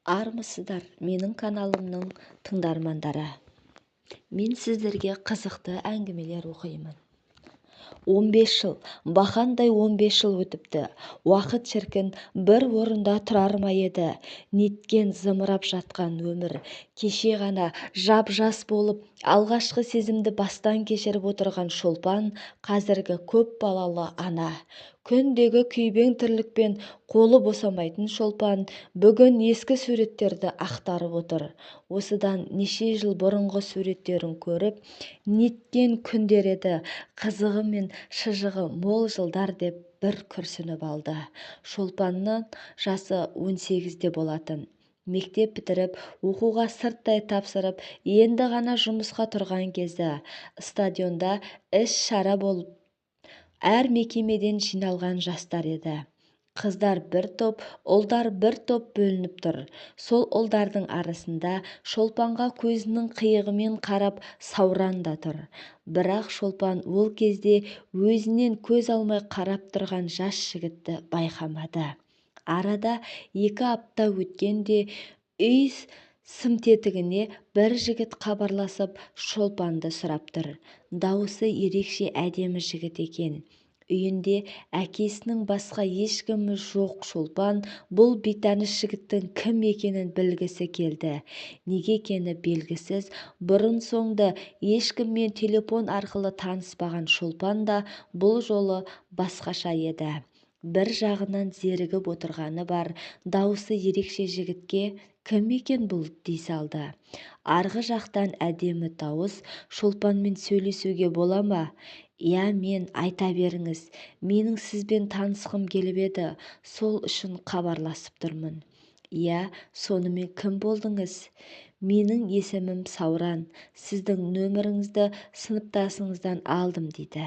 Армысыздар менің каналымның тыңдармандары. Мен сіздерге қызықты әңгімелер оқимын. 15 жыл, бақандай 15 жыл өтіпті. Уақыт шіркін бір орында тұрар ма еді? Неткен зымырап жатқан өмір. Кеше ғана жап-жас болып, алғашқы сезімді бастан кешіріп отырған Шолпан қазіргі көп балалы ана. Күндегі күйбең тірлікпен қолы босамайтын Шолпан бүгін ескі суреттерді ақтарып отыр. Осыдан неше жыл бұрынғы суреттерін көріп, неткен күндер еді, қызығы мен шыжығы мол жылдар деп бір күрсініп алды. Шолпанның жасы 18-де болатын. Мектеп бітіріп, оқуға сырттай тапсырып, енді ғана жұмысқа тұрған кезі стадионда іс-шара болып, әр мекемеден жиналған жастар еді. Қыздар бір топ, ұлдар бір топ бөлініп тұр. Сол ұлдардың арасында Шолпанға көзінің қиығымен қарап Сауран да тұр. Бірақ Шолпан ол кезде өзінен көз алмай қарап тұрған жас жігітті байқамады. Арада 2 апта өткенде үй сымтетігіне бір жігіт хабарласып Шолпанды сұрап тұр. Дауысы ерекше әдемі жігіт екен. Үйінде әкесінің басқа ешкімі жоқ. Шолпан бұл бейтаныс жігіттің кім екенін білгісі келді. Неге екені белгісіз, бұрын-соңды ешкіммен телефон арқылы таныспаған Шолпан да бұл жолы басқаша еді. Бір жағынан зерігіп отырғаны бар, дауысы ерекше жігітке кім екен бұл дей салды. Арғы жақтан әдемі дауыс: Шолпанмен сөйлесуге бола ма? Иә, мен, айта беріңіз. Менің сізбен танысқым келіп еді, сол үшін хабарласып тұрмын. Иә, сонымен кім болдыңыз? Менің есімім Сауран. Сіздің нөміріңізді сыныптасыңыздан алдым дейді.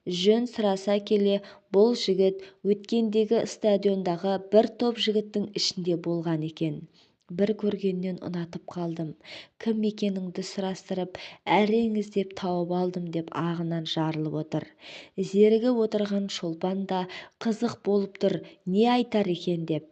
Жөн сұраса келе, бұл жігіт өткендегі стадиондағы бір топ жігіттің ішінде болған екен. Бір көргеннен ұнатып қалдым. Кім екеніңді сұрастырып, әрең іздеп тауып алдым деп ағынан жарылып отыр. Зерігіп отырған Шолпан да қызық болып тұр, не айтар екен деп.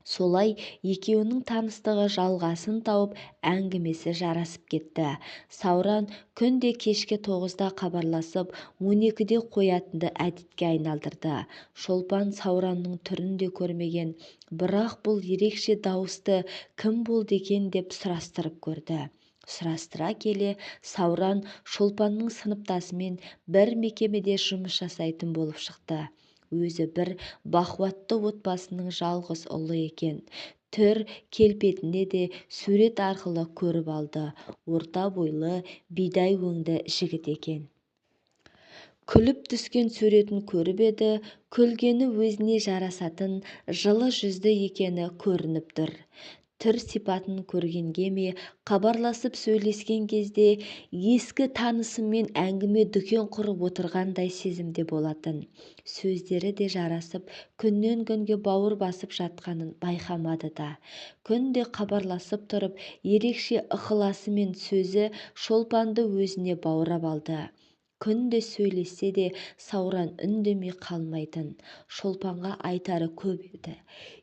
Солай екеуінің таныстығы жалғасын тауып, әңгімесі жарасып кетті. Сауран күнде кешке 9-да хабарласып, 12-де қоятынды әдетке айналдырды. Шолпан Сауранның түрін де көрмеген, бірақ бұл ерекше дауысты кім болды екен деп сұрастырып көрді. Сұрастыра келе, Сауран Шолпанның сыныптасымен бір мекемеде жұмыс жасайтын болып шықты. Өзі бір бақуатты отбасының жалғыз ұлы екен. Түр келбетіне де сурет арқылы көріп алды. Орта бойлы, бидай өңді жігіт екен. Күліп түскен суретін көріп еді, күлгені өзіне жарасатын жылы жүзді екені көрініп тұр. Түр сипатын көргенге ме, хабарласып сөйлескен кезде ескі танысымен әңгіме дүкен құрып отырғандай сезімде болатын. Сөздері де жарасып, күннен күнге бауыр басып жатқанын байқамады да. Күнде хабарласып тұрып, ерекше ықыласымен сөзі Шолпанды өзіне баурап алды. Күнде сөйлессе де Сауран үндемей қалмайтын. Шолпанға айтары көп еді.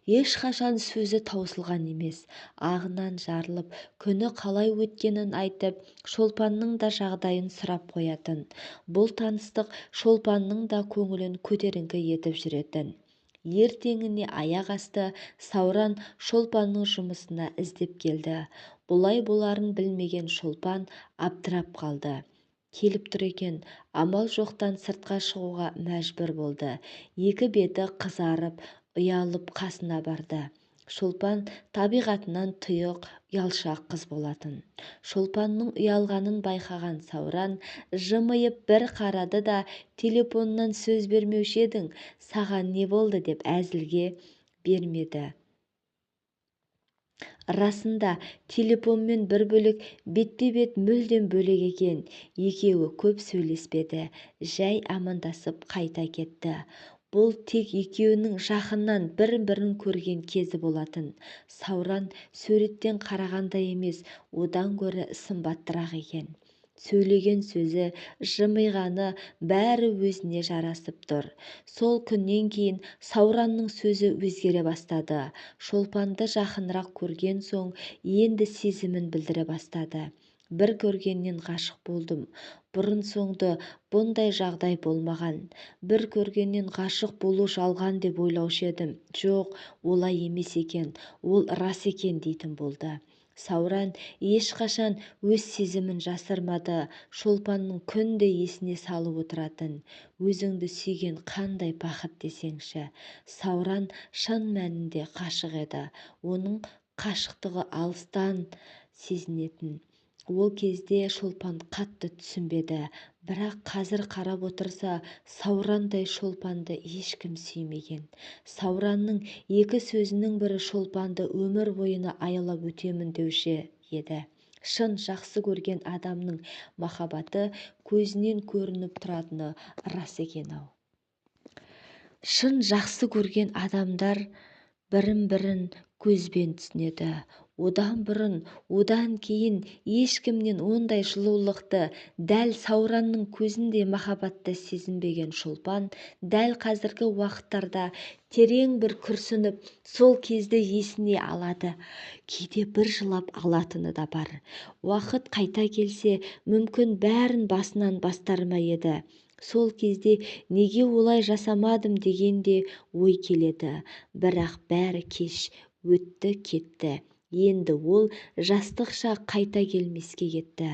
Ешқашан сөзі таусылған емес. Ағынан жарылып, күні қалай өткенін айтып, Шолпанның да жағдайын сұрап қоятын. Бұл таныстық Шолпанның да көңілін көтеріңкі етіп жүретін. Ертеңіне аяқ асты Сауран Шолпанның жұмысына іздеп келді. Бұлай боларын білмеген Шолпан абдырап қалды. Келіп тұр екен, амал жоқтан сыртқа шығуға мәжбүр болды. Екі беті қызарып, ұялып қасына барды. Шолпан табиғатынан тұйық, ұялшақ қыз болатын. Шолпанның ұялғанын байқаған Сауран жымиып бір қарады да, телефоннан сөз бермеуші едің, саған не болды деп әзілге бермеді. Расында телефонмен бір бөлек, бетпе-бет мүлдем бөлек екен. Екеуі көп сөйлеспеді, жай амандасып қайта кетті. Бұл тек екеуінің жақыннан бір-бірін көрген кезі болатын. Сауран суреттен қарағанда емес, одан гөрі сымбаттырақ екен. сөйлеген сөзі, жымиғаны бәрі өзіне жарасып тұр. Сол күннен кейін Сауранның сөзі өзгере бастады. Шолпанды жақынырақ көрген соң енді сезімін білдіре бастады. Бір көргеннен ғашық болдым. Бұрын-соңды бұндай жағдай болмаған. Бір көргеннен ғашық болу жалған деп ойлаушы едім. Жоқ, олай емес екен, ол рас екен дейтін болды. Сауран ешқашан өз сезімін жасырмады. Шолпанның күнде есіне салып отыратын. Өзіңді сүйген қандай бақыт десеңші. Сауран шын мәнінде ғашық еді. Оның қашықтығы алыстан сезінетін. Ол кезде Шолпан қатты түсінбеді. Бірақ қазір қарап отырса, Саурандай Шолпанды ешкім сүймеген. Сауранның екі сөзінің бірі Шолпанды өмір бойына аялап өтемін деуші еді. Шын жақсы көрген адамның махаббаты көзінен көрініп тұратыны рас екен-ау. Шын жақсы көрген адамдар бірін-бірін көзбен түсінеді. Одан бұрын, одан кейін ешкімнен ондай жылулықты, дәл Сауранның көзіндей махаббатты сезінбеген Шолпан дәл қазіргі уақыттарда терең бір күрсініп, сол кезде есіне алады. Кейде бір жылап алатыны да бар. Уақыт қайта келсе, мүмкін бәрін басынан бастар ма еді. Сол кезде неге олай жасамадым дегенде ой келеді. Бірақ бәрі кеш, өтті кетті. Енді ол жастық шақ қайта келмеске кетті.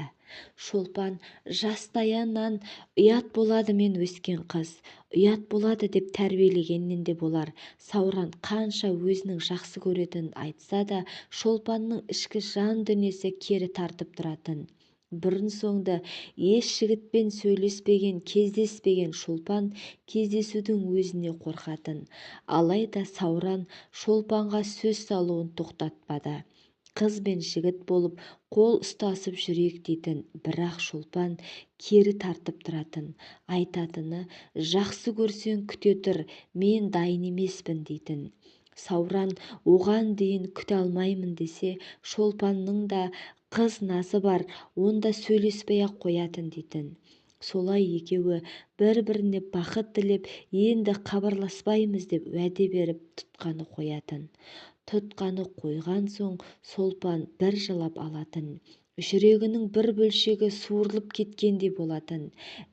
Шолпан жастайынан ұят болады мен өскен қыз. Ұят болады деп тәрбиелегеннен де болар. Сауран қанша өзінің жақсы көретінін айтса да, Шолпанның ішкі жан дүниесі кері тартып тұратын. Бұрын-соңды еш жігітпен сөйлеспеген, кездеспеген Шолпан кездесудің өзіне қорқатын. Алайда Сауран Шолпанға сөз салуын тоқтатпады. Қыз бен жігіт болып қол ұстасып жүрек дейтін, бірақ Шолпан кері тартып тұратын. Айтатыны, жақсы көрсең күте тұр, мен дайын емеспін дейтін. Сауран оған дейін күте алмаймын десе, Шолпанның да қыз назы бар, онда сөйлеспей-ақ қоятын дейтін. Солай екеуі бір-біріне бақыт тілеп, енді хабарласпаймыз деп уәде беріп тұтқаны қоятын. Тұтқаны қойған соң Шолпан бір жылап алатын. Жүрегінің бір бөлшегі суырылып кеткендей болатын.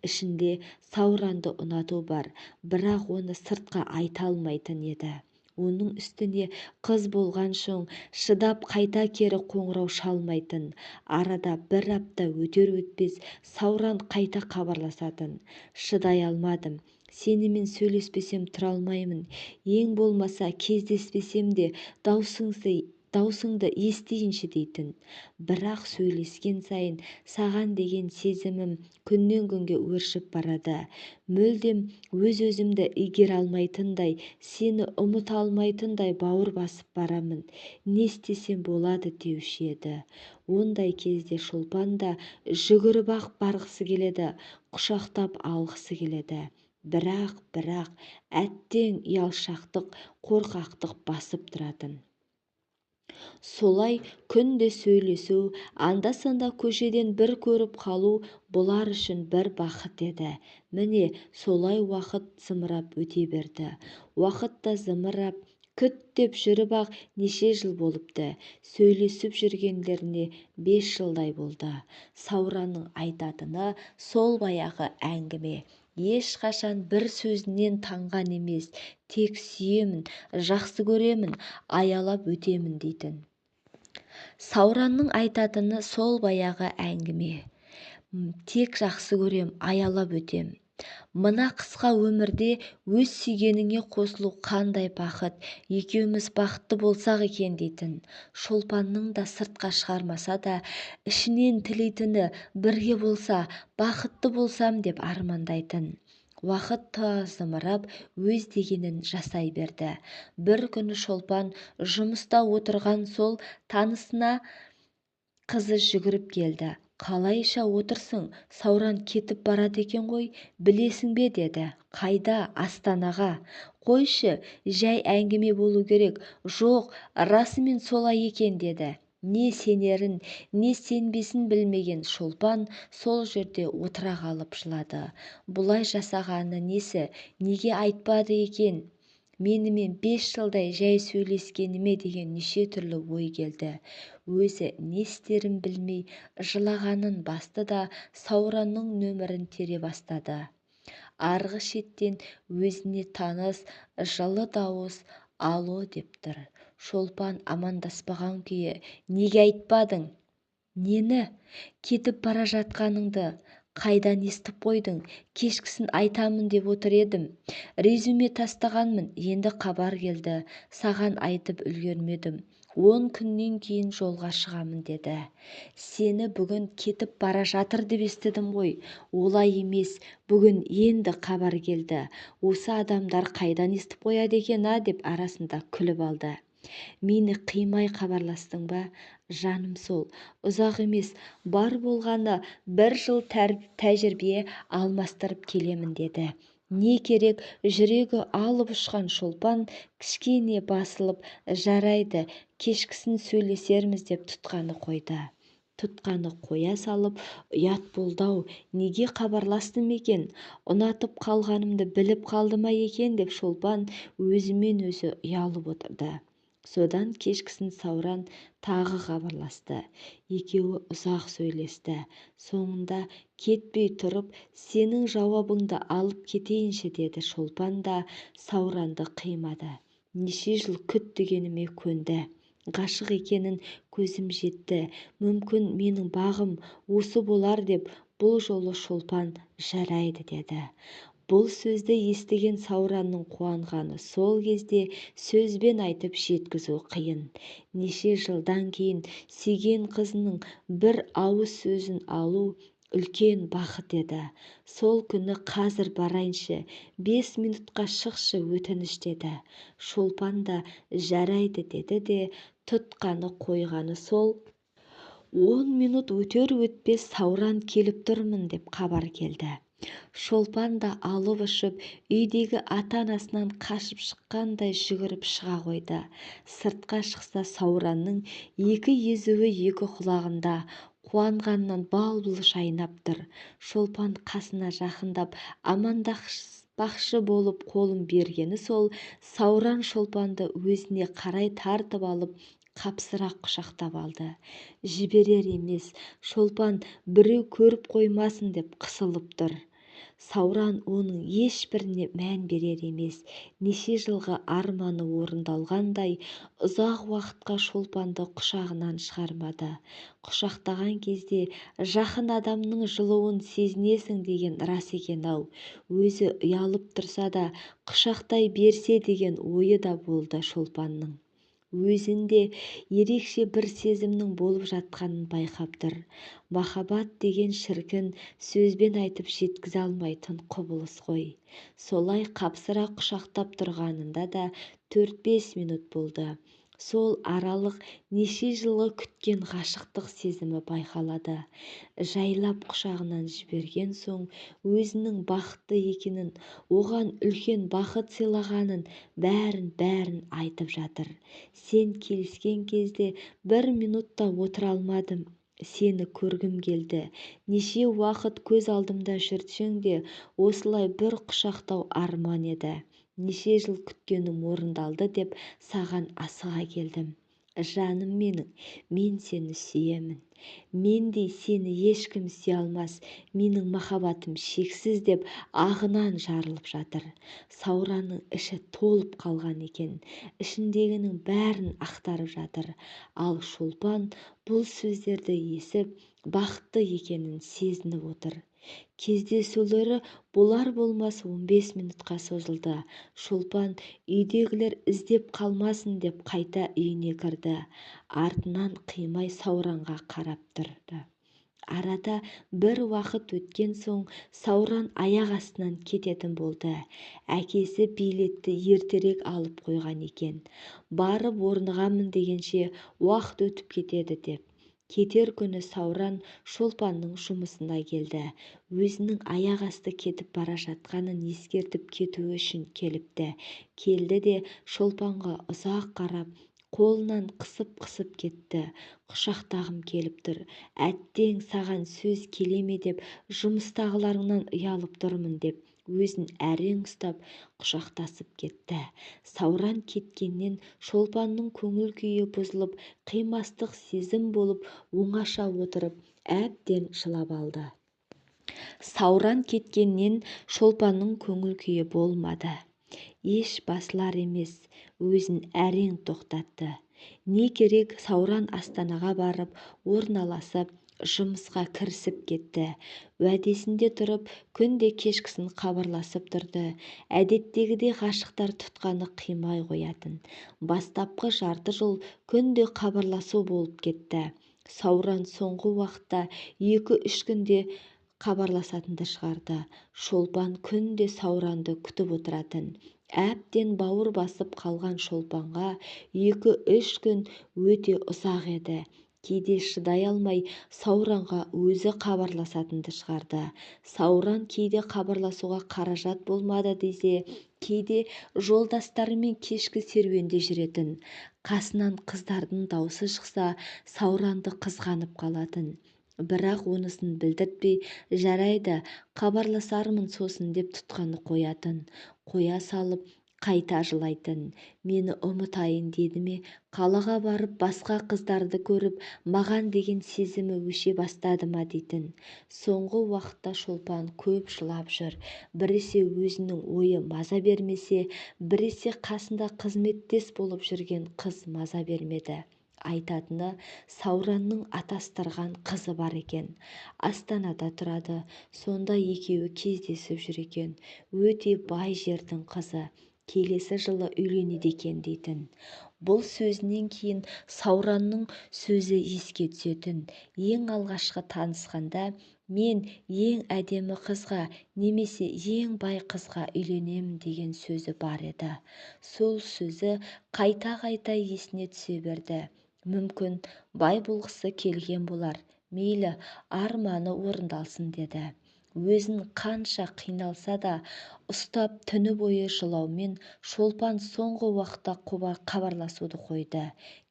Ішінде Сауранды ұнату бар, бірақ оны сыртқа айта алмайтын еді. Оның үстіне қыз болған соң шыдап қайта кері қоңырау шалмайтын. Арада бір апта өтер-өтпес Сауран қайта хабарласатын. Шыдай алмадым. Сенімен сөйлеспесем тұра алмаймын. Ең болмаса кездеспесем де даусыңды естейінші дейтін. Бірақ сөйлескен сайын саған деген сезімім күннен күнге өршіп барады. Мүлдем өз-өзімді игере алмайтындай, сені ұмыта алмайтындай бауыр басып барамын. Не істесем болады деуші еді. Ондай кезде Шолпан да жүгіріп-ақ барғысы келеді, құшақтап алғысы келеді. Бірақ әттең ұялшақтық, қорқақтық басып тұратын. Солай күнде сөйлесу, анда-санда көшеден бір көріп қалу бұлар үшін бір бақыт еді. Міне солай уақыт зымырап өте берді. Уақыт та зымырап, күт деп жүріп-ақ неше жыл болыпты. Сөйлесіп жүргендеріне 5 жылдай болды. Сауранның айтатыны сол баяғы әңгіме. Ешқашан бір сөзінен танған емес, тек сүйемін, жақсы көремін, аялап өтемін дейтін. Сауранның айтатыны сол баяғы әңгіме. Тек жақсы көрем, аялап өтем. Мына қысқа өмірде өз сүйгеніңе қосылу қандай бақыт, екеуміз бақытты болсақ екен дейтін. Шолпанның да сыртқа шығармаса да, ішінен тілейтіні бірге болса, бақытты болсам деп армандайтын. Уақыт зымырап өз дегенін жасай берді. Бір күні Шолпан жұмыста отырған сол танысына қызы жүгіріп келді. Қалайша отырсың, Сауран кетіп барады екен ғой, білесің бе деді. Қайда? Астанаға. Қойшы, жай әңгіме болу керек. Жоқ, расымен солай екен деді. Не сенерін, не сенбесін білмеген шолпан сол жерде отыра қалып жылады. Бұлай жасағаны несі, неге айтпады екен? Менімен 5 жылдай жай сөйлескеніме деген неше түрлі ой келді. Өзі не істерін білмей жылағанын басты да Сауранның нөмірін тере бастады. Арғы шеттен өзіне таныс жылы дауыс «Алло» деп тұр. Шолпан амандаспаған күйі «Неге айтпадың?» «Нені?» «Кетіп бара жатқаныңды қайдан естіп қойдың?» «Кешкісін айтамын деп отыр едім. Резюме тастағанмын, енді хабар келді. Саған айтып үлгермедім. 10 күннен кейін жолға шығамын деді». «Сені бүгін кетіп бара жатыр деп естідім ғой». «Олай емес, бүгін енді хабар келді. Осы адамдар қайдан естіп қояды екен деп арасында күліп алды. «Мені қимай хабарластың ба?» «Жаным сол, ұзақ емес, бар болғаны 1 жыл тәжірибе алмастырып келемін» деді. «Не керек?» Жүрегі алып ұшқан шолпан кішкене басылып «Жарайды, кешкісін сөйлесерміз» деп тұтқаны қойды. Тұтқаны қоя салып «Ұят болды-ау, неге хабарластым екен? Ұнатып қалғанымды біліп қалды ма екен?» деп шолпан өзімен өзі ұялып отырды. Содан кешкісін Сауран тағы хабарласты. Екеуі ұзақ сөйлесті. Соңында кетпей тұрып, «Сенің жауабыңды алып кетейінші» деді. Шолпан да Сауранды қимады. «Неше жыл күт дегеніме көнді. Ғашық екенін көзім жетті. Мүмкін менің бағым осы болар» деп бұл жолы Шолпан «Жарайды» деді. Бұл сөзді естіген Сауранның қуанғаны сол кезде сөзбен айтып жеткізу қиын. Неше жылдан кейін сүйген қызының бір ауыз сөзін алу үлкен бақыт еді. Сол күні «Қазір барайыншы, 5 минутқа шықшы, өтініш» деді. Шолпан да «Жарайды» деді де тұтқаны қойғаны сол 10 минут өтер-өтпес Сауран келіп тұрмын деп хабар келді. Шолпан да алып ұшып, үйдегі ата-анасынан қашып шыққандай жүгіріп шыға қойды. Сыртқа шықса Сауранның 2 езуі 2 құлағында, қуанғаннан бал-бұл шайнап тұр. Шолпан қасына жақындап амандаспақшы болып қолын бергені сол, Сауран Шолпанды өзіне қарай тартып алып, қапсырақ құшақтап алды. Жіберер емес, Шолпан біреу көріп қоймасын деп қысылып тұр. Сауран оның ешбіріне мән берер емес. Неше жылғы арманы орындалғандай, ұзақ уақытқа Шолпанды құшағынан шығармады. Құшақтаған кезде жақын адамның жылуын сезінесің деген рас екен-ау. Өзі ұялып тұрса да құшақтай берсе деген ойы да болды Шолпанның. Өзінде ерекше бір сезімнің болып жатқанын байқап тұр. Махаббат деген шіркін, сөзбен айтып жеткізе алмайтын құбылыс қой. Солай қапсыра құшақтап тұрғанында да 4-5 минут болды. Сол аралық неше жылғы күткен ғашықтық сезімі байқалады. Жайлап құшағынан жіберген соң өзінің бақытты екенін, оған үлкен бақыт сыйлағанын бәрін айтып жатыр. «Сен келіскен кезде 1 минутта отыра алмадым. Сені көргім келді. Неше уақыт көз алдымда жүрсең де, осылай бір құшақтау арман еді. Неше жыл күткенім орындалды деп саған асыға келдім. Жаным менің, мен сені сүйемін. Мендей сені ешкім сүйе алмас. Менің махаббатым шексіз» деп ағынан жарылып жатыр. Сауранның іші толып қалған екен. Ішіндегінің бәрін ақтарып жатыр. Ал Шолпан бұл сөздерді естіп, бақытты екенін сезініп отыр. Кездесулері болар-болмас 15 минутқа созылды. Шолпан үйдегілер іздеп қалмасын деп қайта үйіне кірді. Артынан қимай Сауранға қарап тұрды. Арада бір уақыт өткен соң Сауран аяқ астынан кететін болды. Әкесі билетті ертерек алып қойған екен. Барып орнығамын дегенше уақыт өтіп кетеді деп. Кетер күні Сауран Шолпанның жұмысына келді. Өзінің аяқ асты кетіп бара жатқанын ескертіп кетуі үшін келіпті. Келді де Шолпанға ұзақ қарап, қолынан қысып кетті. Құшақтағым келіп тұр. Әттең, саған сөз келе ме деп, жұмыстағыларыңнан ұялып тұрмын деп, өзін әрең ұстап құшақтасып кетті. Сауран кеткеннен Шолпанның көңіл күйі бұзылып, қимастық сезім болып, оңаша отырып, әбден жылап алды. Сауран кеткеннен Шолпанның көңіл күйі болмады. Еш басылар емес, өзін әрең тоқтатты. Не керек, Сауран Астанаға барып, орналасып, жұмысқа кірісіп кетті. Уәдесінде тұрып, күнде кешкісін хабарласып тұрды. Әдеттегідей ғашықтар тұтқаны қимай қоятын. Бастапқы жарты жыл күнде хабарласу болып кетті. Сауран соңғы уақытта 2-3 күнде хабарласатынды шығарды. Шолпан күнде Сауранды күтіп отыратын. Әбден бауыр басып қалған Шолпанға 2-3 күн өте ұзақ еді. Кейде шыдай алмай Сауранға өзі хабарласатынды шығарды. Сауран кейде хабарласуға қаражат болмады десе, кейде жолдастарымен кешкі серуенде жүретін. Қасынан қыздардың даусы шықса, Сауранды қызғанып қалатын. Бірақ онысын білдіртпей, жарайды, хабарласармын сосын деп тұтқаны қоятын. Қоя салып, қайта жылайтын. Мені ұмытайын деді ме, қалаға барып басқа қыздарды көріп, маған деген сезімі өше бастады ма дейтін. Соңғы уақытта Шолпан көп жылап жүр. Біресе өзінің ойы маза бермесе, біресе қасында қызметтес болып жүрген қыз маза бермеді. Айтатыны, Сауранның атастырған қызы бар екен. Астанада тұрады. Сонда екеуі кездесіп жүр екен. Өте бай жердің қызы. Келесі жылы үйленеді екен дейтін. Бұл сөзінен кейін Сауранның сөзі еске түсетін. Ең алғашқы танысқанда, мен ең әдемі қызға, немесе ең бай қызға үйленемін деген сөзі бар еді. Сол сөзі қайта-қайта есіне түсе берді. Мүмкін бай болғысы келген болар. Мейлі, арманы орындалсын деді. Өзін қанша қиналса да, ұстап түні бойы жылаумен Шолпан соңғы уақытта хабарласуды қойды.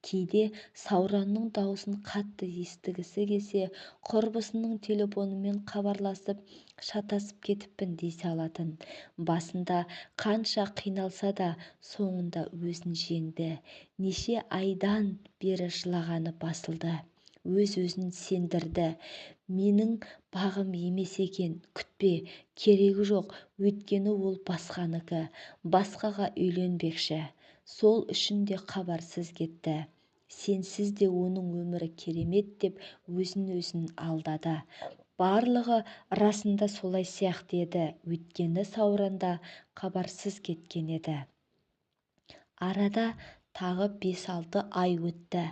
Кейде Сауранның даусын қатты естігісі келсе, құрбысының телефонымен хабарласып, шатасып кетіппін дей салатын. Басында қанша қиналса да, соңында өзін жеңді. Неше айдан бері жылағаны басылды. Өз-өзін сендірді. Менің бағым емес екен, күтпе, керегі жоқ, өйткені ол басқаныкі, басқаға үйленбекші. Сол үшін де хабарсыз кетті. Сенсіз де оның өмірі керемет деп өзін алдады. Барлығы расында солай сияқты еді, өйткені Сауранда хабарсыз кеткен еді. Арада тағы 5-6 ай өтті.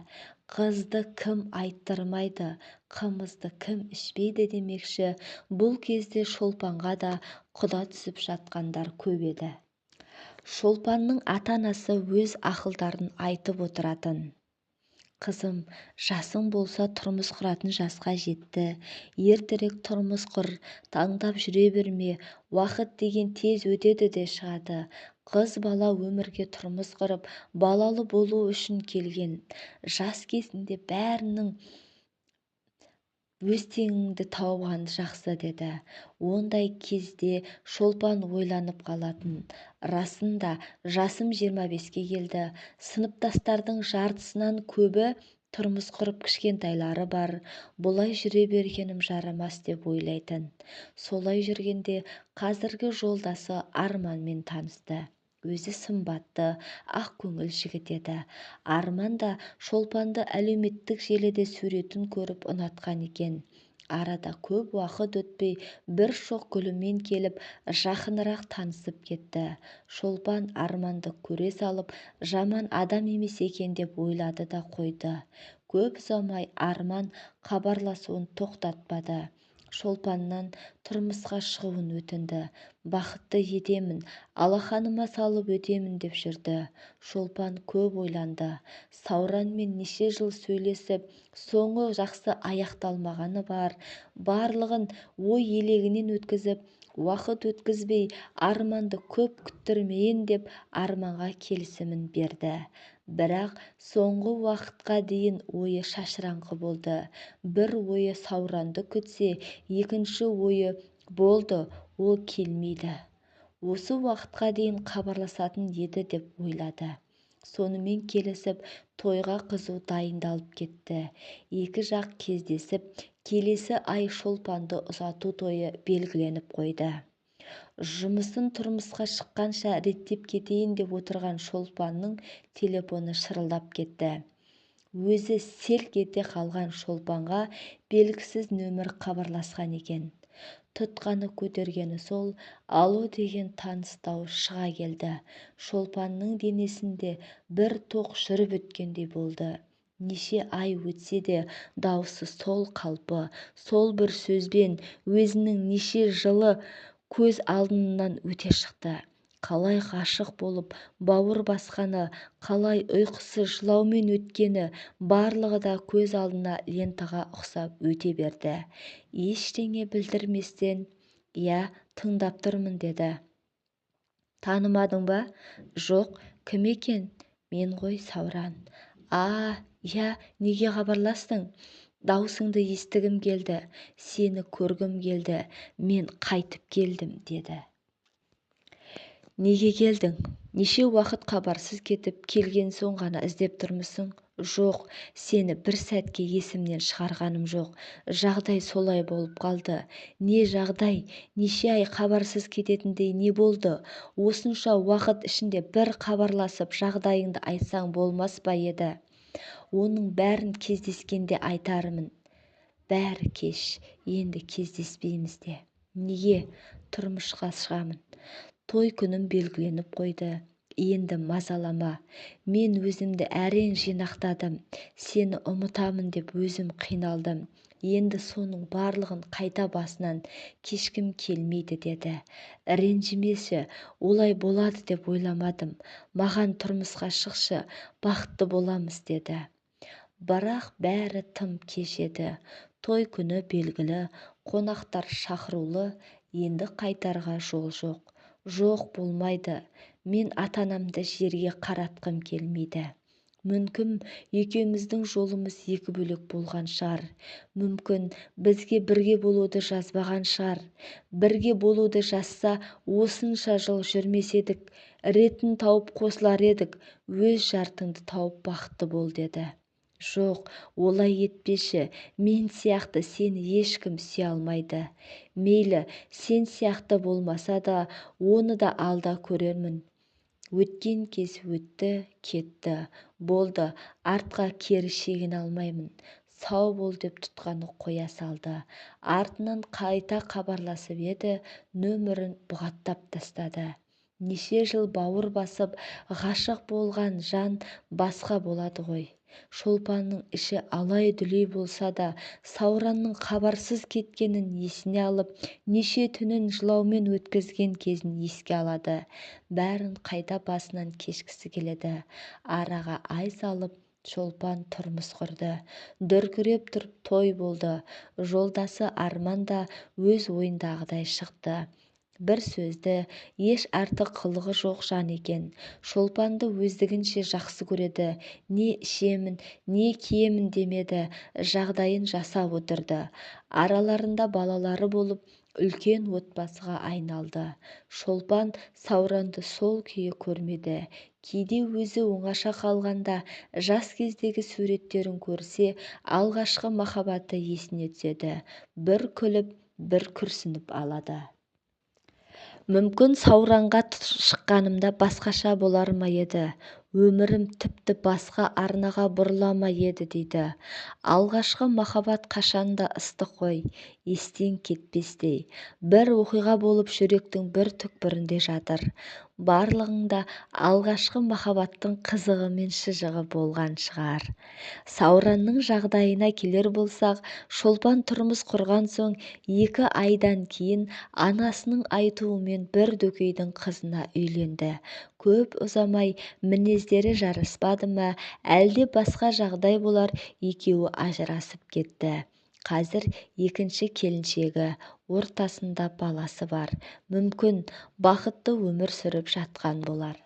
Қызды кім айттырмайды, қымызды кім ішпейді демекші, бұл кезде Шолпанға да құда түсіп жатқандар көп еді. Шолпанның ата-анасы өз ақылдарын айтып отыратын. Қызым, жасың болса тұрмыс құратын жасқа жетті. Ертерек тұрмыс құр, таңдап жүре берме, уақыт деген тез өтеді де шығады. Қыз бала өмірге тұрмыс құрып, балалы болу үшін келген. Жас кезінде бәрінің өз теңіңді тауған жақсы деді. Ондай кезде Шолпан ойланып қалатын. Расында, жасым 25-ке келді. Сыныптастардың жартысынан көбі тұрмыс құрып кішкентайлары бар. Бұлай жүре бергенім жарамас деп ойлайтын. Солай жүргенде қазіргі жолдасы Арманмен танысты. Өзі сымбатты, ақ көңіл жігіт еді. Арман да Шолпанды әлеуметтік желіде суретін көріп ұнатқан екен. Арада көп уақыт өтпей бір шоқ гүлімен келіп жақынырақ танысып кетті. Шолпан Арманды көре салып, жаман адам емес екен деп ойлады да қойды. Көп ұзамай Арман хабарласуын тоқтатпады. Шолпаннан тұрмысқа шығуын өтінді. Бақытты етемін, алақаныма салып өтемін деп жүрді. Шолпан көп ойланды. Сауранмен неше жыл сөйлесіп, соңы жақсы аяқталмағаны бар. Барлығын ой елегінен өткізіп, уақыт өткізбей, Арманды көп күттірмейін деп Арманға келісімін берді. бірақ соңғы уақытқа дейін ойы шашыраңқы болды. Бір ойы Сауранды күтсе, екінші ойы болды, ол келмейді. Осы уақытқа дейін хабарласатын еді деп ойлады. Сонымен келісіп, тойға қызу дайындалып кетті. Екі жақ кездесіп, келесі ай Шолпанды ұзату тойы белгіленіп қойды. Жұмысын тұрмысқа шыққанша реттеп кетейін деп отырған Шолпанның телефоны шырылдап кетті. Өзі селк ете қалған Шолпанға белгісіз нөмір хабарласқан екен. Тұтқаны көтергені сол, алло деген таныс дауыс шыға келді. Шолпанның денесінде бір тоқ жүріп өткендей болды. Неше ай өтсе де дауысы сол қалпы, сол бір сөзбен өзінің неше жылы көз алдынан өте шықты. Қалай ғашық болып бауыр басқаны, қалай ұйқысыз жылаумен өткені, барлығы да көз алдына лентаға ұқсап өте берді. Ештеңе білдірместен, «Я, тыңдап тұрмын» деді. «Танымадың ба?» «Жоқ, кім екен?» «Мен ғой, Сауран». «Я, неге хабарластың?» «Даусыңды естігім келді, сені көргім келді, мен қайтып келдім» деді. «Неге келдің? Неше уақыт хабарсыз кетіп, келген соң ғана іздеп тұрмысың?» «Жоқ, сені бір сәтке есімнен шығарғаным жоқ. Жағдай солай болып қалды». «Не жағдай? Неше ай хабарсыз кететіндей не болды? Осынша уақыт ішінде бір хабарласып жағдайыңды айтсаң болмас па еді?» «Оның бәрін кездескенде айтармын». «Бәрі кеш, енді кездеспейміз де». «Неге?» «Тұрмысқа шығамын». «Той күнім белгіленіп қойды. Енді мазалама». «Мен өзімді әрең жинақтадым. Сені ұмытамын деп өзім қиналдым. Енді соның барлығын қайта басынан кешкім келмейді» деді. «Ренжімеші, олай болады деп ойламадым. Маған тұрмысқа шықшы, бақытты боламыз» деді. Бірақ бәрі тым кеш еді. Той күні белгілі, қонақтар шақырулы, енді қайтарға жол жоқ. «Жоқ, болмайды. Мен ата-анамды жерге қаратқым келмейді. Мүмкін екеуміздің жолымыз екі бөлек болған шығар. Мүмкін бізге бірге болуды жазбаған шығар. Бірге болуды жазса, осынша жыл жүрмес едік, ретін тауып қосылар едік. Өз жартыңды тауып бақытты бол» деді. «Жоқ, олай етпеші. Мен сияқты сені ешкім сүйе алмайды. Мейлі, сен сияқты болмаса да, оны да алда көрермін. Өткен кез өтті, кетті. Болды, артқа кері шегіне алмаймын. Сау бол» деп тұтқаны қоя салды. Артынан қайта хабарласып еді, нөмірін бұғаттап тастады. Неше жыл бауыр басып, ғашық болған жан басқа болады ғой. Шолпанның іші алай-дүлей болса да, Сауранның хабарсыз кеткенін есіне алып, неше түнін жылаумен өткізген кезін еске алады. Бәрін қайта басынан кешкісі келеді. Араға ай салып, Шолпан тұрмыс құрды. Дүркіреп тұрып той болды. Жолдасы Арман да өз ойындағыдай шықты. Бір сөзді, еш артық қылығы жоқ жан екен. Шолпанды өздігінше жақсы көреді. Не ішемін, не киемін демеді, жағдайын жасап отырды. Араларында балалары болып, үлкен отбасыға айналды. Шолпан Сауранды сол күйі көрмеді. Кейде өзі оңаша қалғанда, жас кездегі суреттерін көрсе, алғашқы махаббаты есіне түседі. Бір күліп, бір күрсініп алады. Мүмкін Сауранға шыққанымда басқаша болар ма еді, өмірім тіпті басқа арнаға бұрыла ма еді дейді. Алғашқы махаббат қашанда ыстық қой, естен кетпестей. Бір оқиға болып жүректің бір түкпірінде жатыр. Барлығында алғашқы махаббаттың қызығы мен шыжығы болған шығар. Сауранның жағдайына келер болсақ, Шолпан тұрмыс құрған соң 2 айдан кейін анасының айтуымен бір дөкейдің қызына үйленді. Көп ұзамай мінездері жараспады ма, әлде басқа жағдай болар, екеуі ажырасып кетті. Қазір екінші келіншегі, ортасында баласы бар. Мүмкін бақытты өмір сүріп жатқан болар.